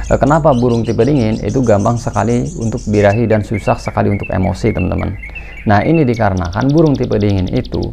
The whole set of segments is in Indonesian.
Kenapa burung tipe dingin itu gampang sekali untuk birahi dan susah sekali untuk emosi, teman-teman? Nah, ini dikarenakan burung tipe dingin itu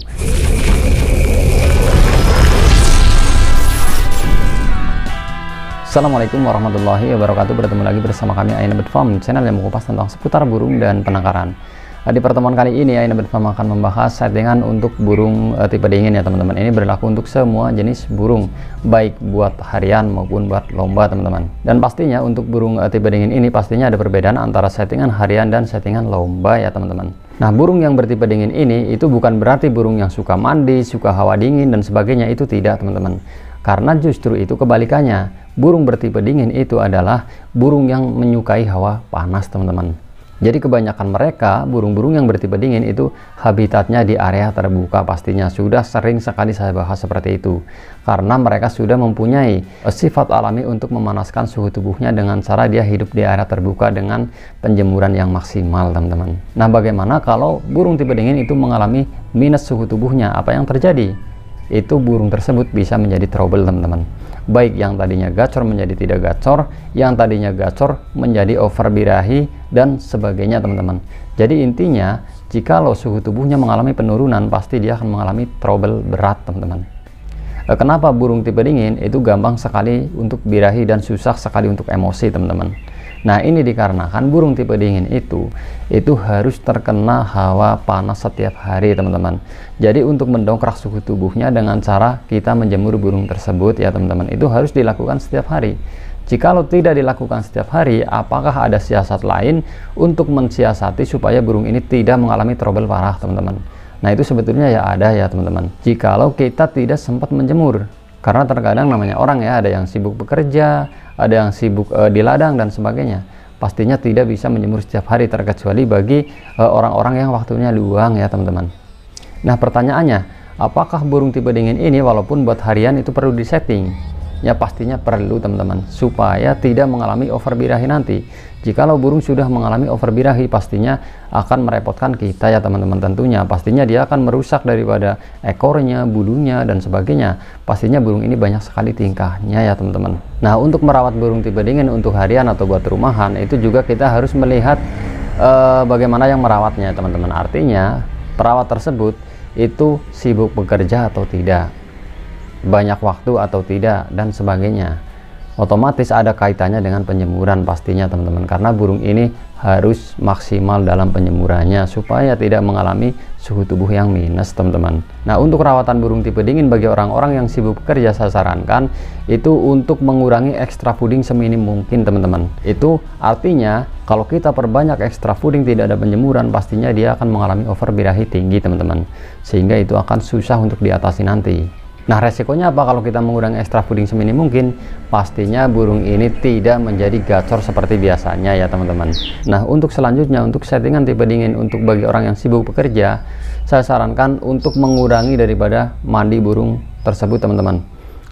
Assalamualaikum warahmatullahi wabarakatuh. Bertemu lagi bersama kami iNabat Farm, channel yang mengupas tentang seputar burung dan penangkaran. Di pertemuan kali ini iNabat Farm akan membahas settingan untuk burung tipe dingin ya teman-teman. Ini berlaku untuk semua jenis burung, baik buat harian maupun buat lomba teman-teman. Dan pastinya untuk burung tipe dingin ini pastinya ada perbedaan antara settingan harian dan settingan lomba ya teman-teman. Nah, burung yang bertipe dingin ini itu bukan berarti burung yang suka mandi, suka hawa dingin dan sebagainya, itu tidak teman-teman. Karena justru itu kebalikannya. Burung bertipe dingin itu adalah burung yang menyukai hawa panas teman-teman. Jadi kebanyakan mereka, burung-burung yang bertipe dingin itu habitatnya di area terbuka pastinya. Sudah sering sekali saya bahas seperti itu. Karena mereka sudah mempunyai sifat alami untuk memanaskan suhu tubuhnya dengan cara dia hidup di area terbuka dengan penjemuran yang maksimal teman-teman. Nah, bagaimana kalau burung tipe dingin itu mengalami minus suhu tubuhnya? Apa yang terjadi? Itu burung tersebut bisa menjadi trouble teman-teman. Baik yang tadinya gacor menjadi tidak gacor, yang tadinya gacor menjadi over birahi dan sebagainya teman-teman. Jadi intinya jikalau suhu tubuhnya mengalami penurunan, pasti dia akan mengalami trouble berat teman-teman. Kenapa burung tipe dingin itu gampang sekali untuk birahi dan susah sekali untuk emosi teman-teman? Nah, ini dikarenakan burung tipe dingin itu harus terkena hawa panas setiap hari teman-teman. Jadi untuk mendongkrak suhu tubuhnya dengan cara kita menjemur burung tersebut ya teman-teman, itu harus dilakukan setiap hari. Jikalau tidak dilakukan setiap hari, apakah ada siasat lain untuk mensiasati supaya burung ini tidak mengalami trouble parah teman-teman? Nah, itu sebetulnya ya ada ya teman-teman. Jikalau kita tidak sempat menjemur, karena terkadang namanya orang ya, ada yang sibuk bekerja, ada yang sibuk di ladang dan sebagainya. Pastinya tidak bisa menjemur setiap hari, terkecuali bagi orang-orang yang waktunya luang ya teman-teman. Nah, pertanyaannya, apakah burung tipe dingin ini walaupun buat harian itu perlu disetting? Ya pastinya perlu teman-teman, supaya tidak mengalami over birahi nanti. Jikalau burung sudah mengalami over birahi, pastinya akan merepotkan kita ya teman-teman tentunya. Pastinya dia akan merusak daripada ekornya, bulunya dan sebagainya. Pastinya burung ini banyak sekali tingkahnya ya teman-teman. Nah, untuk merawat burung tipe dingin untuk harian atau buat rumahan, itu juga kita harus melihat bagaimana yang merawatnya teman-teman. Artinya perawat tersebut itu sibuk bekerja atau tidak, banyak waktu atau tidak dan sebagainya. Otomatis ada kaitannya dengan penjemuran pastinya teman-teman, karena burung ini harus maksimal dalam penjemurannya supaya tidak mengalami suhu tubuh yang minus teman-teman. Nah, untuk rawatan burung tipe dingin bagi orang-orang yang sibuk bekerja, saya sarankan itu untuk mengurangi extra fooding seminim mungkin teman-teman. Itu artinya kalau kita perbanyak extra fooding, tidak ada penjemuran, pastinya dia akan mengalami over birahi tinggi teman-teman, sehingga itu akan susah untuk diatasi nanti. Nah, resikonya apa kalau kita mengurangi extra fooding seminim mungkin? Pastinya burung ini tidak menjadi gacor seperti biasanya ya teman-teman. Nah, untuk selanjutnya, untuk settingan tipe dingin untuk bagi orang yang sibuk bekerja, saya sarankan untuk mengurangi daripada mandi burung tersebut teman-teman.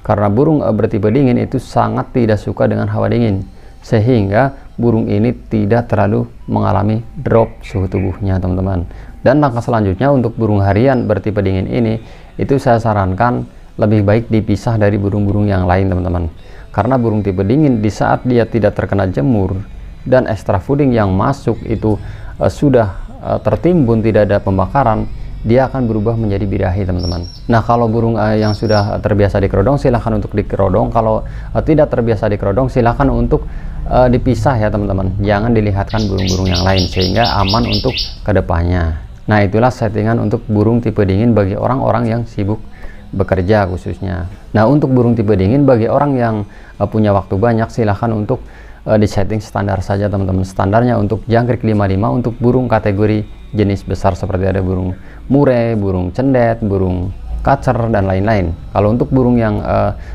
Karena burung bertipe dingin itu sangat tidak suka dengan hawa dingin, sehingga burung ini tidak terlalu mengalami drop suhu tubuhnya teman-teman. Dan langkah selanjutnya untuk burung harian bertipe dingin ini, itu saya sarankan lebih baik dipisah dari burung-burung yang lain teman-teman. Karena burung tipe dingin di saat dia tidak terkena jemur dan extra fooding yang masuk itu sudah tertimbun, tidak ada pembakaran, dia akan berubah menjadi birahi teman-teman. Nah, kalau burung yang sudah terbiasa dikerodong, silahkan untuk dikerodong. Kalau tidak terbiasa dikerodong, silahkan untuk dipisah ya teman-teman. Jangan dilihatkan burung-burung yang lain, sehingga aman untuk kedepannya. Nah, itulah settingan untuk burung tipe dingin bagi orang-orang yang sibuk bekerja khususnya. Nah, untuk burung tipe dingin bagi orang yang punya waktu banyak, silahkan untuk disetting standar saja teman-teman. Standarnya untuk jangkrik 55 untuk burung kategori jenis besar seperti ada burung murai, burung cendet, burung kacer dan lain-lain. Kalau untuk burung yang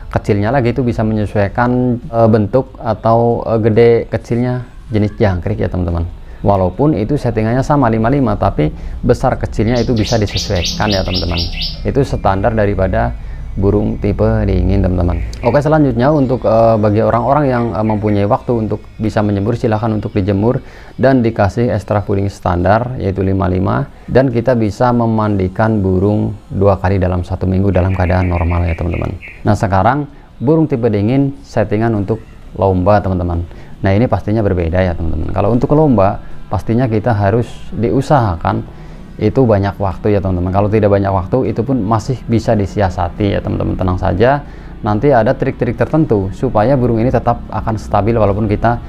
kecilnya lagi, itu bisa menyesuaikan bentuk atau gede kecilnya jenis jangkrik ya teman-teman. Walaupun itu settingannya sama 55, tapi besar kecilnya itu bisa disesuaikan ya teman-teman. Itu standar daripada burung tipe dingin teman-teman. Oke, selanjutnya untuk bagi orang-orang yang mempunyai waktu untuk bisa menjemur, silahkan untuk dijemur dan dikasih extra fooding standar yaitu 55, dan kita bisa memandikan burung 2 kali dalam 1 minggu dalam keadaan normal ya teman-teman. Nah, sekarang burung tipe dingin settingan untuk lomba teman-teman. Nah ini pastinya berbeda ya teman-teman. Kalau untuk lomba pastinya kita harus diusahakan itu banyak waktu ya teman-teman. Kalau tidak banyak waktu itu pun masih bisa disiasati ya teman-teman. Tenang saja, nanti ada trik-trik tertentu supaya burung ini tetap akan stabil walaupun kita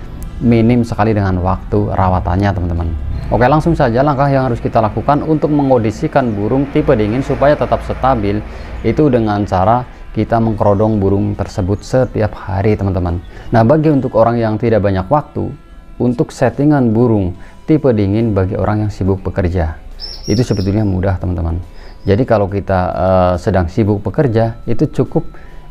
minim sekali dengan waktu rawatannya teman-teman. Oke, langsung saja langkah yang harus kita lakukan untuk mengkondisikan burung tipe dingin supaya tetap stabil itu dengan cara kita mengkerodong burung tersebut setiap hari teman-teman. Nah bagi untuk orang yang tidak banyak waktu, untuk settingan burung tipe dingin bagi orang yang sibuk bekerja itu sebetulnya mudah teman-teman. Jadi kalau kita sedang sibuk bekerja itu cukup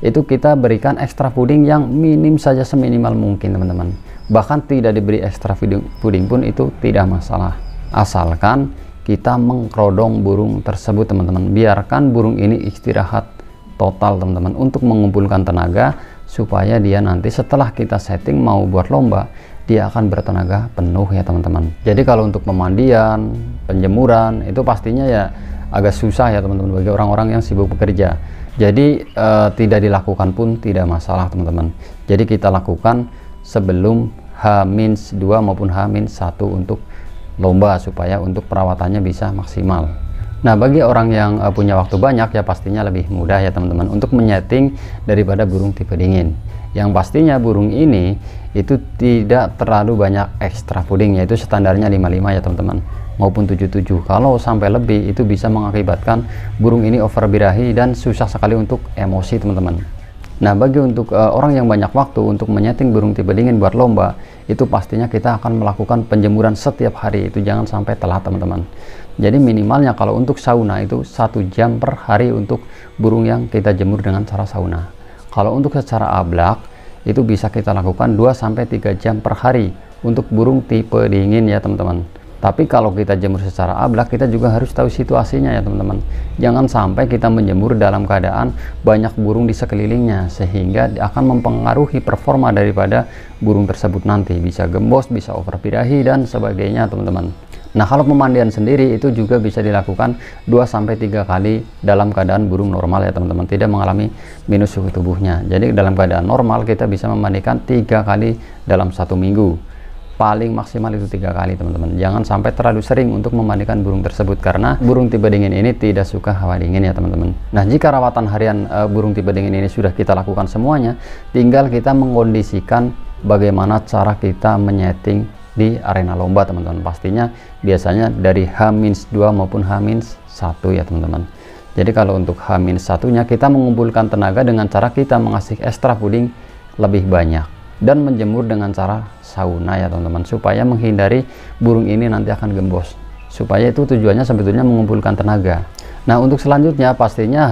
itu kita berikan ekstra puding yang minim saja, seminimal mungkin teman-teman. Bahkan tidak diberi ekstra puding pun itu tidak masalah, asalkan kita mengkerodong burung tersebut teman-teman. Biarkan burung ini istirahat total teman-teman untuk mengumpulkan tenaga supaya dia nanti setelah kita setting mau buat lomba dia akan bertenaga penuh ya teman-teman. Jadi kalau untuk pemandian, penjemuran itu pastinya ya agak susah ya teman-teman bagi orang-orang yang sibuk bekerja. Jadi tidak dilakukan pun tidak masalah teman-teman. Jadi kita lakukan sebelum H-2 maupun H-1 untuk lomba supaya untuk perawatannya bisa maksimal. Nah bagi orang yang punya waktu banyak ya pastinya lebih mudah ya teman-teman untuk menyeting daripada burung tipe dingin. Yang pastinya burung ini itu tidak terlalu banyak ekstra puding, yaitu standarnya 55 ya teman-teman, maupun 77. Kalau sampai lebih itu bisa mengakibatkan burung ini over birahi dan susah sekali untuk emosi teman-teman. Nah bagi untuk orang yang banyak waktu untuk menyeting burung tipe dingin buat lomba itu pastinya kita akan melakukan penjemuran setiap hari, itu jangan sampai telat teman-teman. Jadi minimalnya kalau untuk sauna itu 1 jam per hari untuk burung yang kita jemur dengan cara sauna. Kalau untuk secara ablak itu bisa kita lakukan 2-3 jam per hari untuk burung tipe dingin ya teman-teman. Tapi kalau kita jemur secara ablak kita juga harus tahu situasinya ya teman-teman. Jangan sampai kita menjemur dalam keadaan banyak burung di sekelilingnya sehingga akan mempengaruhi performa daripada burung tersebut nanti, bisa gembos, bisa over birahi dan sebagainya teman-teman. Nah kalau pemandian sendiri itu juga bisa dilakukan 2-3 kali dalam keadaan burung normal ya teman-teman, tidak mengalami minus suhu tubuhnya. Jadi dalam keadaan normal kita bisa memandikan 3 kali dalam 1 minggu, paling maksimal itu 3 kali teman-teman. Jangan sampai terlalu sering untuk memandikan burung tersebut karena burung tipe dingin ini tidak suka hawa dingin ya teman-teman. Nah jika rawatan harian burung tipe dingin ini sudah kita lakukan semuanya, tinggal kita mengkondisikan bagaimana cara kita menyeting di arena lomba teman-teman. Pastinya biasanya dari H-2 maupun H-1 ya teman-teman. Jadi kalau untuk H-1 nya kita mengumpulkan tenaga dengan cara kita mengasih ekstra puding lebih banyak dan menjemur dengan cara sauna ya teman-teman, supaya menghindari burung ini nanti akan gembos, supaya itu tujuannya sebetulnya mengumpulkan tenaga. Nah untuk selanjutnya pastinya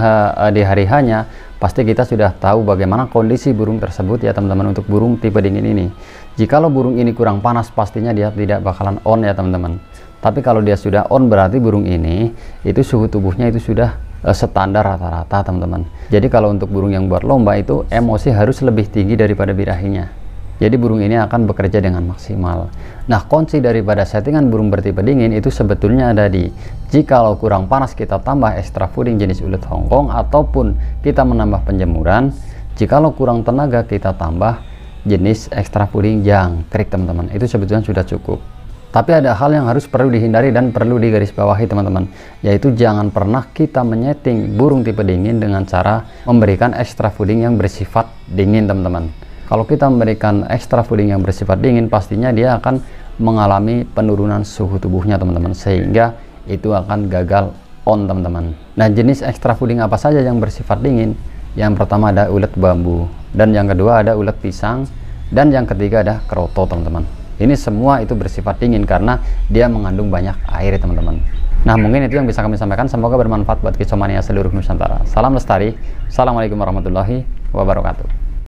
di hari H-nya pasti kita sudah tahu bagaimana kondisi burung tersebut ya teman-teman. Untuk burung tipe dingin ini, jikalau burung ini kurang panas pastinya dia tidak bakalan on ya teman-teman. Tapi kalau dia sudah on berarti burung ini itu suhu tubuhnya itu sudah standar rata-rata teman-teman. Jadi kalau untuk burung yang buat lomba itu emosi harus lebih tinggi daripada birahinya. Jadi burung ini akan bekerja dengan maksimal. Nah kunci daripada settingan burung bertipe dingin itu sebetulnya ada di jikalau kurang panas kita tambah ekstra puding jenis ulet Hongkong ataupun kita menambah penjemuran. Jikalau kurang tenaga kita tambah jenis ekstra puding jangkrik teman-teman. Itu sebetulnya sudah cukup. Tapi ada hal yang harus perlu dihindari dan perlu digarisbawahi teman-teman, yaitu jangan pernah kita menyeting burung tipe dingin dengan cara memberikan ekstra puding yang bersifat dingin teman-teman. Kalau kita memberikan ekstra puding yang bersifat dingin pastinya dia akan mengalami penurunan suhu tubuhnya teman-teman, sehingga itu akan gagal on teman-teman. Nah jenis ekstra puding apa saja yang bersifat dingin? Yang pertama ada ulet bambu, dan yang kedua ada ulet pisang, dan yang ketiga ada keroto teman-teman. Ini semua itu bersifat dingin karena dia mengandung banyak air teman-teman. Nah mungkin itu yang bisa kami sampaikan, semoga bermanfaat buat Kicomania seluruh Nusantara. Salam lestari, assalamualaikum warahmatullahi wabarakatuh.